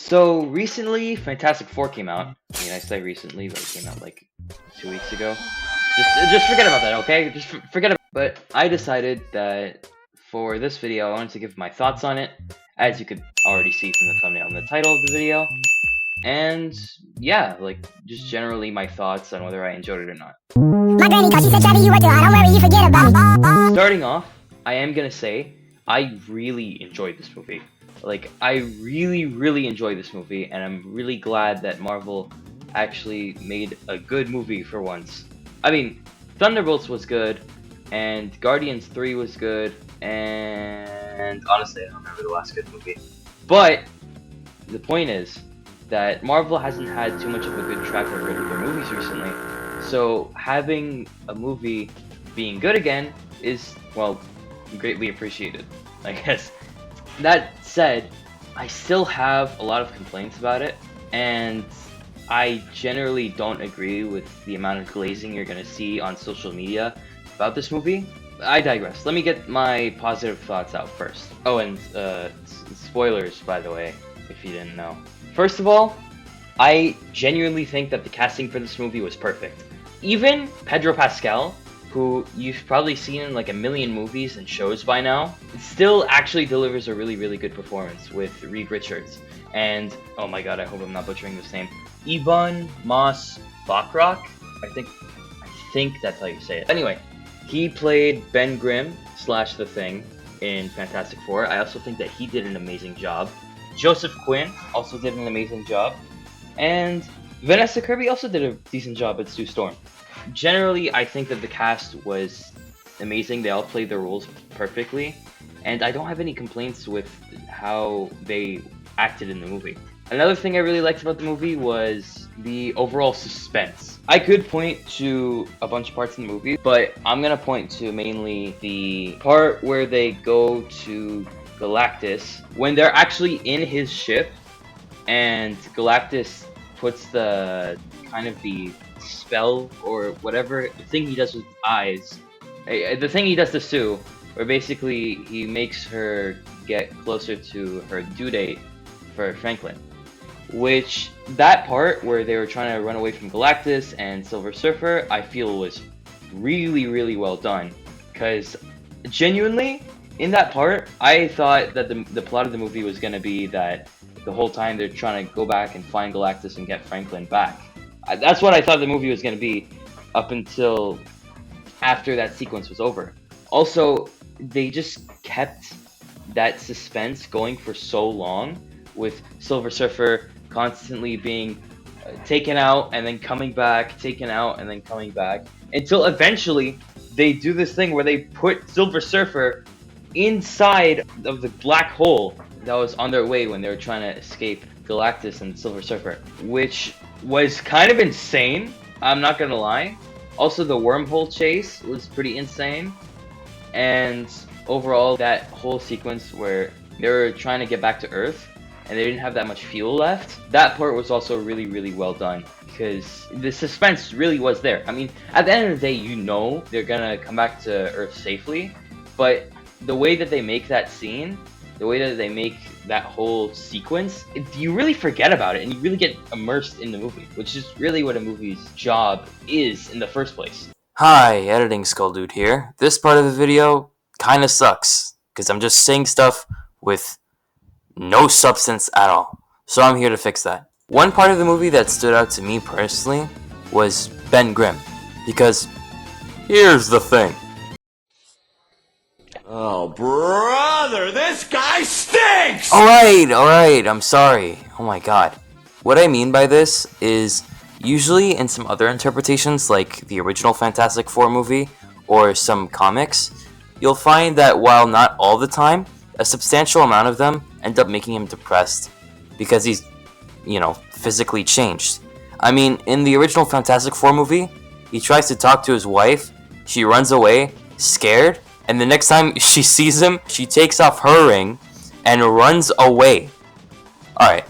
So recently, Fantastic Four came out. I mean, I say recently, but it came out like 2 weeks ago. Just forget about that, okay? Just forget about. But I decided that for this video, I wanted to give my thoughts on it, as you could already see from the thumbnail and the title of the video. And yeah, like just generally my thoughts on whether I enjoyed it or not. My granny, cause she said, Chubby, you worked hard. Don't worry, you forget about me. Starting off, I am gonna say I really enjoyed this movie. Like, I really enjoyed this movie, and I'm really glad that Marvel actually made a good movie for once. I mean, Thunderbolts was good, and Guardians 3 was good, and honestly, I don't remember the last good movie. But the point is that Marvel hasn't had too much of a good track record with their movies recently, so having a movie being good again is, well, greatly appreciated, I guess. That said, I still have a lot of complaints about it, and I generally don't agree with the amount of glazing you're gonna see on social media about this movie. I digress. Let me get my positive thoughts out first. Oh, and spoilers, by the way, if you didn't know. First of all, I genuinely think that the casting for this movie was perfect. Even Pedro Pascal, who you've probably seen in like a million movies and shows by now, still actually delivers a really good performance with Reed Richards. And, oh my god, I hope I'm not butchering this name, Ebon Moss-Bachrach? I think that's how you say it. Anyway, he played Ben Grimm / The Thing in Fantastic Four. I also think that he did an amazing job. Joseph Quinn also did an amazing job. And Vanessa Kirby also did a decent job as Sue Storm. Generally, I think that the cast was amazing. They all played their roles perfectly, and I don't have any complaints with how they acted in the movie. Another thing I really liked about the movie was the overall suspense. I could point to a bunch of parts in the movie, but I'm gonna point to mainly the part where they go to Galactus, when they're actually in his ship, and Galactus puts the spell or whatever, the thing he does with eyes, the thing he does to Sue, where basically he makes her get closer to her due date for Franklin. Which, that part where they were trying to run away from Galactus and Silver Surfer, I feel was really well done. Because, genuinely, in that part, I thought that the plot of the movie was going to be that the whole time they're trying to go back and find Galactus and get Franklin back. That's what I thought the movie was going to be up until after that sequence was over. Also, they just kept that suspense going for so long, with Silver Surfer constantly being taken out and then coming back, taken out and then coming back, until eventually they do this thing where they put Silver Surfer inside of the black hole that was on their way when they were trying to escape Galactus and Silver Surfer, which was kind of insane, I'm not gonna lie. Also, the wormhole chase was pretty insane, and overall, that whole sequence where they were trying to get back to Earth and they didn't have that much fuel left, that part was also really well done, because the suspense really was there. I mean, at the end of the day, you know they're gonna come back to Earth safely, but the way that they make that scene, the way that they make that whole sequence, you really forget about it and you really get immersed in the movie, which is really what a movie's job is in the first place. Hi, Editing Skull Dude here. This part of the video kinda sucks, because I'm just saying stuff with no substance at all. So I'm here to fix that. One part of the movie that stood out to me personally was Ben Grimm, because here's the thing. Oh, brother, this guy stinks! Alright, I'm sorry. Oh my god. What I mean by this is, usually in some other interpretations, like the original Fantastic Four movie, or some comics, you'll find that while not all the time, a substantial amount of them end up making him depressed, because he's, physically changed. I mean, in the original Fantastic Four movie, he tries to talk to his wife, she runs away, scared, and the next time she sees him, she takes off her ring and runs away. Alright.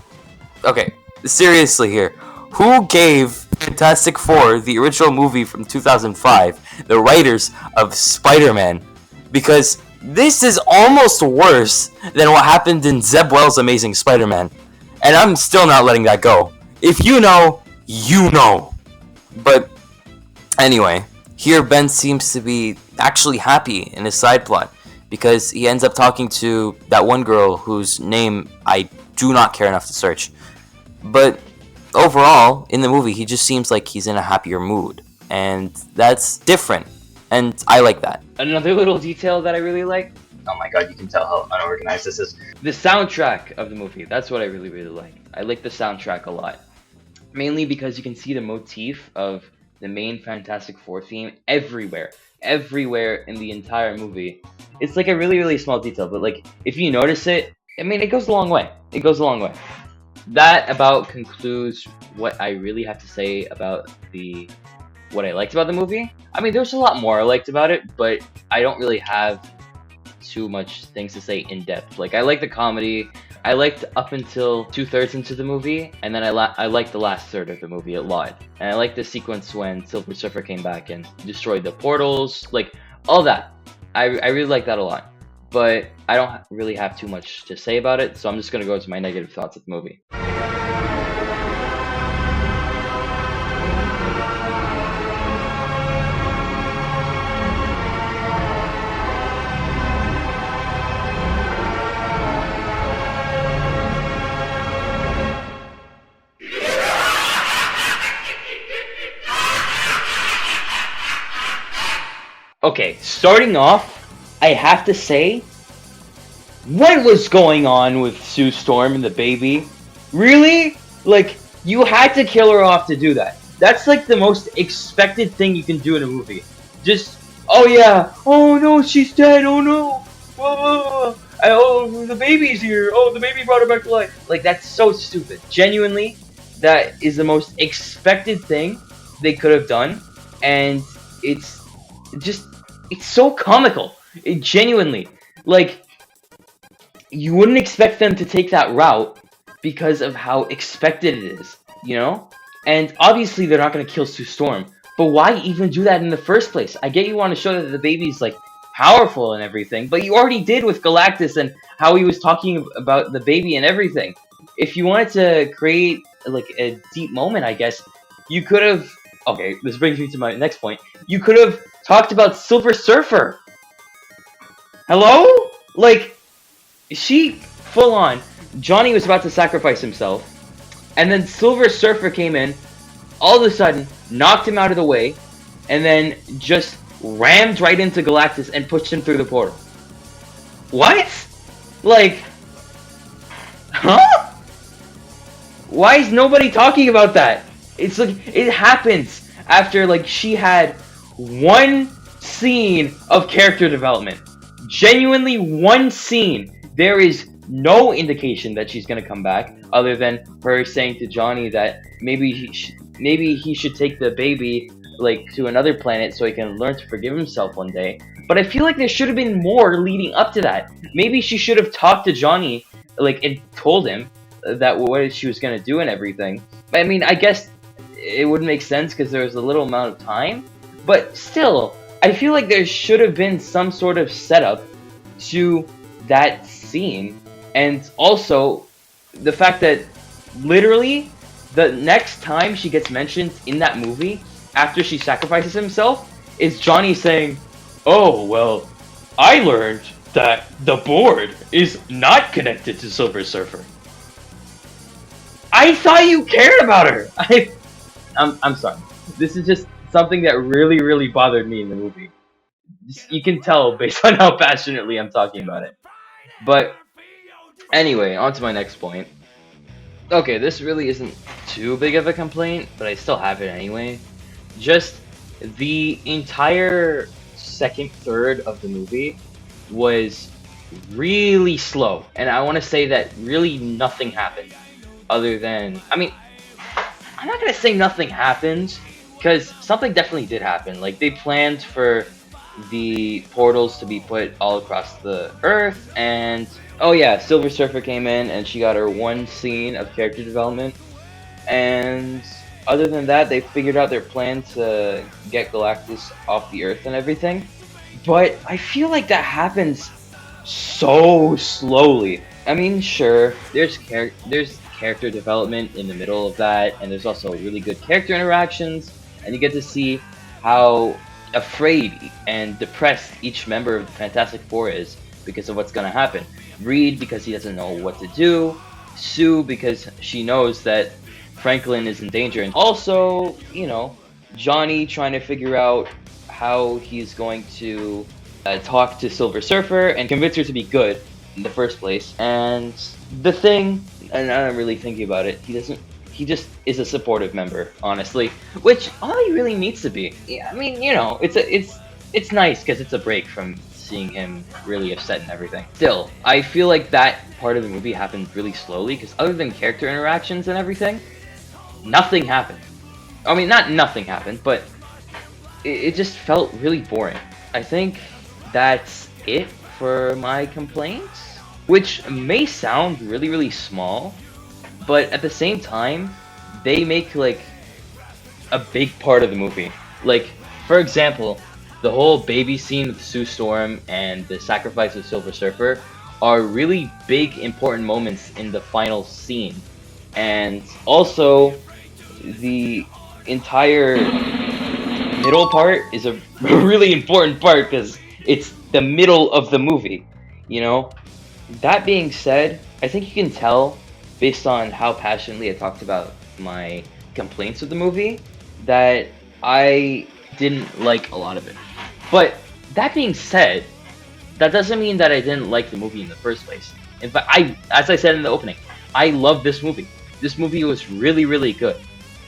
Okay. Seriously here. Who gave Fantastic Four, the original movie from 2005, the writers of Spider-Man? Because this is almost worse than what happened in Zeb Wells' Amazing Spider-Man. and I'm still not letting that go. If you know, you know. But anyway, here Ben seems to be actually happy in his side plot because he ends up talking to that one girl whose name I do not care enough to search. But overall, in the movie, he just seems like he's in a happier mood, and that's different, and I like that. Another little detail that I really like. Oh my god, you can tell how unorganized this is. The soundtrack of the movie. That's what I really, really like. I like the soundtrack a lot. Mainly because you can see the motif of the main Fantastic Four theme everywhere. Everywhere in the entire movie. It's like a really, really small detail, but like, if you notice it, I mean, it goes a long way. It goes a long way. That about concludes what I really have to say about what I liked about the movie. I mean, there's a lot more I liked about it, but I don't really have too much things to say in depth. Like, I like the comedy. I liked up until 2/3 into the movie, and then I liked the last third of the movie a lot. And I liked the sequence when Silver Surfer came back and destroyed the portals, like all that. I really like that a lot. But I don't really have too much to say about it, so I'm just gonna go to my negative thoughts of the movie. Okay, starting off, I have to say, what was going on with Sue Storm and the baby? Really? Like, you had to kill her off to do that. That's like the most expected thing you can do in a movie. Just, oh yeah, oh no, she's dead, oh no, oh, the baby's here, oh, the baby brought her back to life. Like, that's so stupid. Genuinely, that is the most expected thing they could have done, and it's so comical. It genuinely, like, you wouldn't expect them to take that route because of how expected it is, you know? And obviously they're not going to kill Sue Storm, but why even do that in the first place? I get you want to show that the baby's, like, powerful and everything, but you already did with Galactus and how he was talking about the baby and everything. If you wanted to create, like, a deep moment, I guess, you could have... Okay, this brings me to my next point. You could have talked about Silver Surfer. Hello? Like, she, full on, Johnny was about to sacrifice himself, and then Silver Surfer came in, all of a sudden, knocked him out of the way, and then just rammed right into Galactus and pushed him through the portal. What? Like, huh? Why is nobody talking about that? It's like, it happens after, like, she had one scene of character development. Genuinely one scene. There is no indication that she's gonna come back, other than her saying to Johnny that maybe he should take the baby, like, to another planet so he can learn to forgive himself one day. But I feel like there should have been more leading up to that. Maybe she should have talked to Johnny, like, and told him that what she was gonna do and everything. I mean, I guess it wouldn't make sense because there was a little amount of time, but still, I feel like there should have been some sort of setup to that scene, and also the fact that literally the next time she gets mentioned in that movie after she sacrifices himself is Johnny saying, "Oh, well, I learned that the board is not connected to Silver Surfer." I thought you cared about her. I'm sorry. This is just something that really, really bothered me in the movie. You can tell based on how passionately I'm talking about it. But anyway, on to my next point. Okay, this really isn't too big of a complaint, but I still have it anyway. Just the entire second third of the movie was really slow. And I want to say that really nothing happened. Other than, I mean, I'm not going to say nothing happened, because something definitely did happen. Like, they planned for the portals to be put all across the Earth, and oh yeah, Silver Surfer came in and she got her one scene of character development, and other than that, they figured out their plan to get Galactus off the Earth and everything. But I feel like that happens so slowly. I mean, sure, there's character development in the middle of that, and there's also really good character interactions, and you get to see how afraid and depressed each member of the Fantastic Four is because of what's gonna happen. Reed because he doesn't know what to do, Sue because she knows that Franklin is in danger, and also, you know, Johnny trying to figure out how he's going to talk to Silver Surfer and convince her to be good in the first place. And the Thing, and I'm really thinking about it, he just is a supportive member, honestly, which all he really needs to be. Yeah, I mean, you know, it's nice because it's a break from seeing him really upset and everything. Still, I feel like that part of the movie happened really slowly because other than character interactions and everything, nothing happened. I mean, not nothing happened, but it just felt really boring. I think that's it for my complaints, which may sound really, really small, but at the same time, they make like a big part of the movie. Like, for example, the whole baby scene with Sue Storm and the sacrifice of Silver Surfer are really big, important moments in the final scene. And also, the entire middle part is a really important part because it's the middle of the movie, you know? That being said, I think you can tell, based on how passionately I talked about my complaints with the movie, that I didn't like a lot of it. But that being said, that doesn't mean that I didn't like the movie in the first place. In fact, as I said in the opening, I love this movie. This movie was really, really good.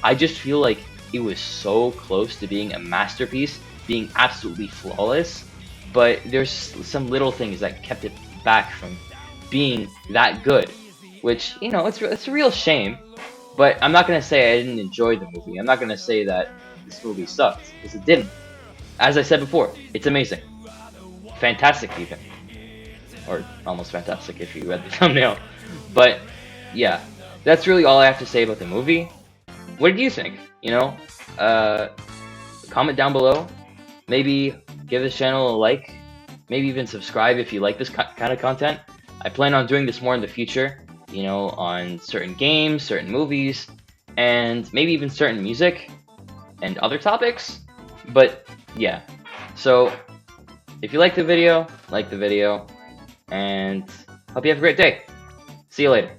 I just feel like it was so close to being a masterpiece, being absolutely flawless, but there's some little things that kept it back from being that good, which, you know, it's a real shame. But I'm not gonna say I didn't enjoy the movie. I'm not gonna say that this movie sucked, because it didn't. As I said before, it's amazing. Fantastic even. Or almost fantastic if you read the thumbnail. But yeah, that's really all I have to say about the movie. What did you think? You know, comment down below. Maybe give this channel a like. Maybe even subscribe if you like this kind of content. I plan on doing this more in the future, you know, on certain games, certain movies, and maybe even certain music and other topics. But yeah, so if you like the video, and hope you have a great day. See you later.